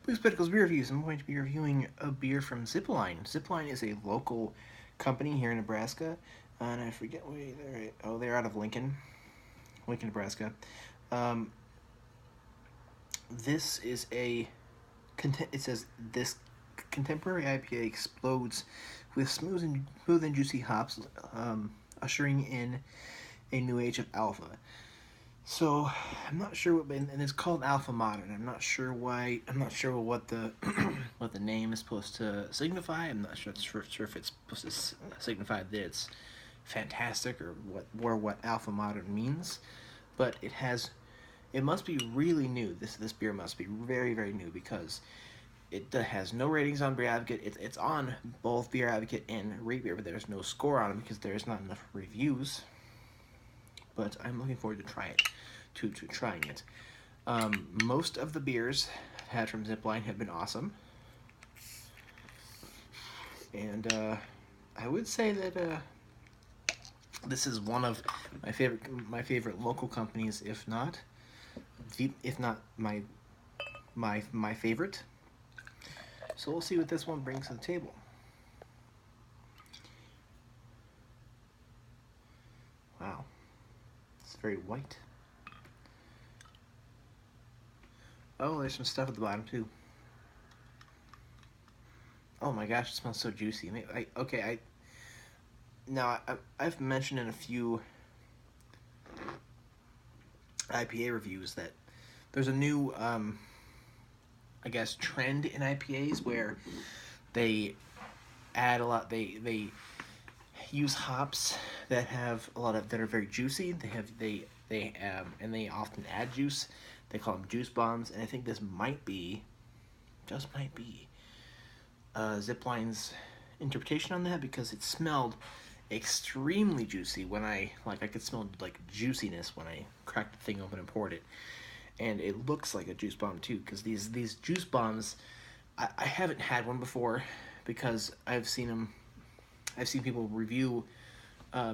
BlueSpecs beer reviews. I'm going to be reviewing a beer from Zipline. Zipline is a local company here in Nebraska, and I forget where they're at. Oh, they're out of Lincoln, Nebraska. Um, this is a it says this contemporary IPA explodes with smooth and juicy hops, ushering in a new age of alpha. So I'm not sure what, and it's called Alpha Modern. I'm not sure why. I'm not sure what the what the name is supposed to signify. I'm not sure if it's supposed to signify that it's fantastic or what Alpha Modern means. But it must be really new. This beer must be very new because it has no ratings on Beer Advocate. It's on both Beer Advocate and Rate Beer, but there's no score on it because there's not enough reviews. But I'm looking forward to trying it. Most of the beers I've had from Zipline have been awesome, and I would say that this is one of my favorite local companies, if not my favorite. So we'll see what this one brings to the table. Wow, it's very white. Oh, there's some stuff at the bottom too. Oh my gosh, it smells so juicy. Now I've mentioned in a few IPA reviews that there's a new I guess trend in IPAs where they add a lot. They use hops that are very juicy. And they often add juice. They call them juice bombs, and I think this just might be Zipline's interpretation on that because it smelled extremely juicy when I could smell like juiciness when I cracked the thing open and poured it, and it looks like a juice bomb too because these juice bombs, I haven't had one before because I've seen people review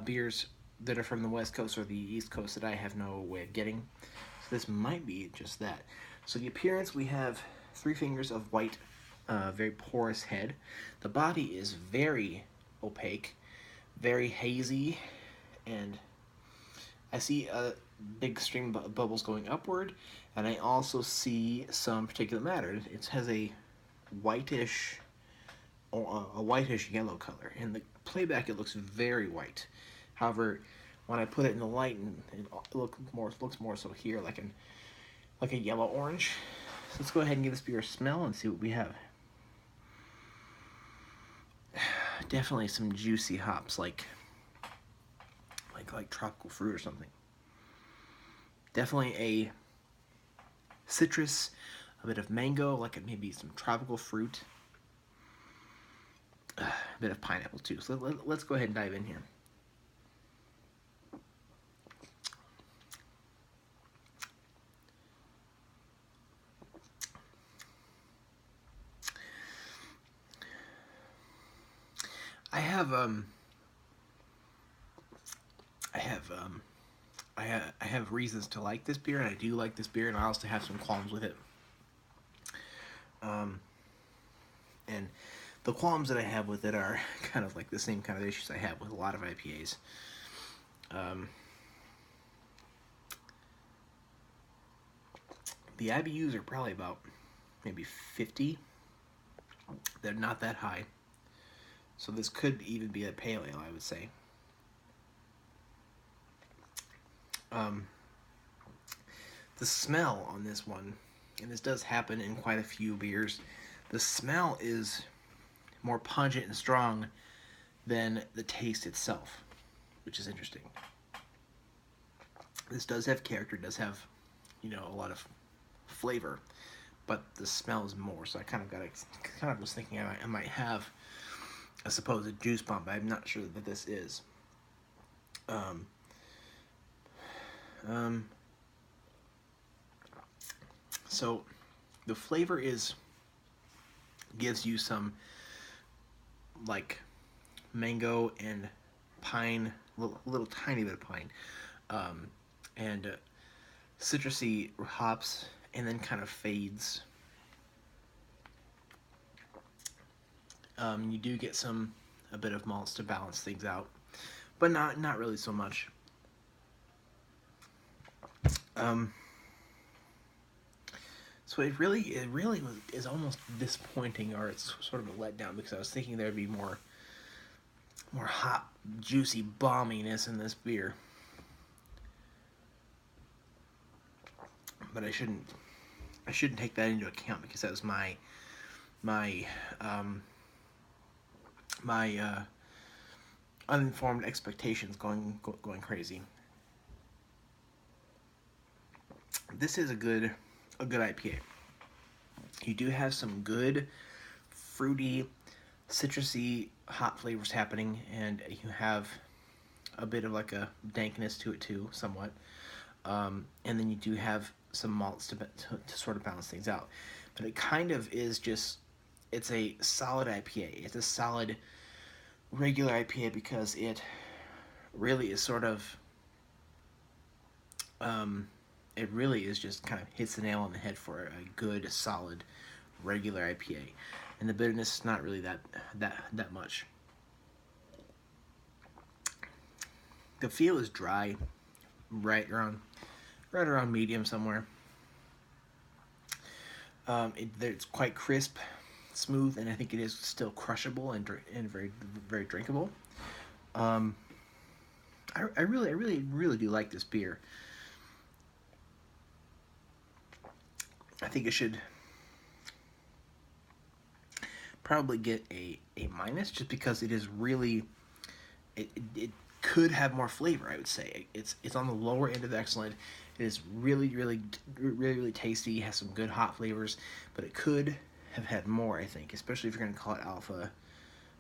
beers that are from the West Coast or the East Coast that I have no way of getting. So this might be just that. So the appearance, we have 3 fingers of white, very porous head. The body is very opaque, very hazy, and I see a big stream of bubbles going upward, and I also see some particulate matter. It has whitish, a whitish yellow color. In the playback, it looks very white. However, when I put it in the light, it looks more so here like a yellow orange. So let's go ahead and give this beer a smell and see what we have. Definitely some juicy hops, like tropical fruit or something. Definitely a citrus, a bit of mango, maybe some tropical fruit, a bit of pineapple too. So let's go ahead and dive in here. I have I have reasons to like this beer, and I do like this beer, and I also have some qualms with it. And the qualms that I have with it are kind of like the same kind of issues I have with a lot of IPAs. The IBUs are probably about maybe 50. They're not that high. So this could even be a pale ale, I would say. The smell on this one, and this does happen in quite a few beers, the smell is more pungent and strong than the taste itself, which is interesting. This does have character, does have, a lot of flavor, but the smell is more. So I kind of was thinking I might have a supposed juice bomb, but I'm not sure that this is. So the flavor gives you some mango and pine, little tiny bit of pine, and citrusy hops, and then kind of fades You do get a bit of malts to balance things out, but not really so much. Um, so it really is almost disappointing, or it's sort of a letdown, because I was thinking there'd be more hot, juicy bomminess in this beer. But I shouldn't take that into account, because that was my um, my uninformed expectations going crazy. This is a good IPA. You do have some good fruity, citrusy, hot flavors happening, and you have a bit of like a dankness to it too, somewhat. And then you do have some malts to sort of balance things out. But it kind of is just, it's a solid IPA. It's a solid regular IPA, because it really is sort of, it really is just kind of hits the nail on the head for a good, solid, regular IPA. And the bitterness is not really that much. The feel is dry, right around medium somewhere. It's quite crisp, smooth, and I think it is still crushable and very drinkable. I really do like this beer. I think it should probably get a minus, just because it is really, it could have more flavor. I would say it's on the lower end of excellent. It is really tasty. It has some good hot flavors, but it could have had more, I think, especially if you're going to call it alpha,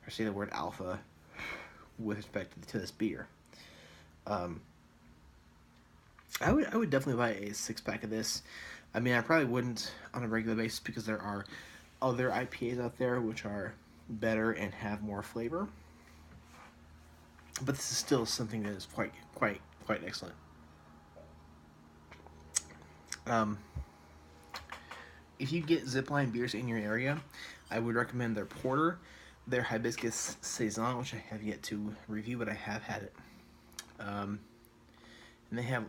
or say the word alpha with respect to this beer. I would definitely buy a 6-pack of this. I mean, I probably wouldn't on a regular basis, because there are other IPAs out there which are better and have more flavor. But this is still something that is quite excellent. If you get Zipline beers in your area, I would recommend their porter, their hibiscus saison, which I have yet to review, but I have had it. And they have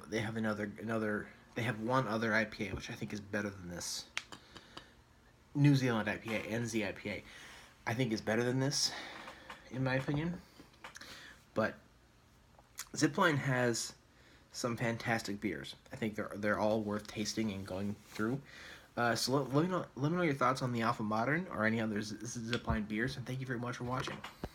they have one other IPA which I think is better than this. New Zealand IPA, NZ IPA, I think is better than this, in my opinion. But Zipline has some fantastic beers. I think they're all worth tasting and going through. So let me know your thoughts on the Alpha Modern or any other Zipline beers, and thank you very much for watching.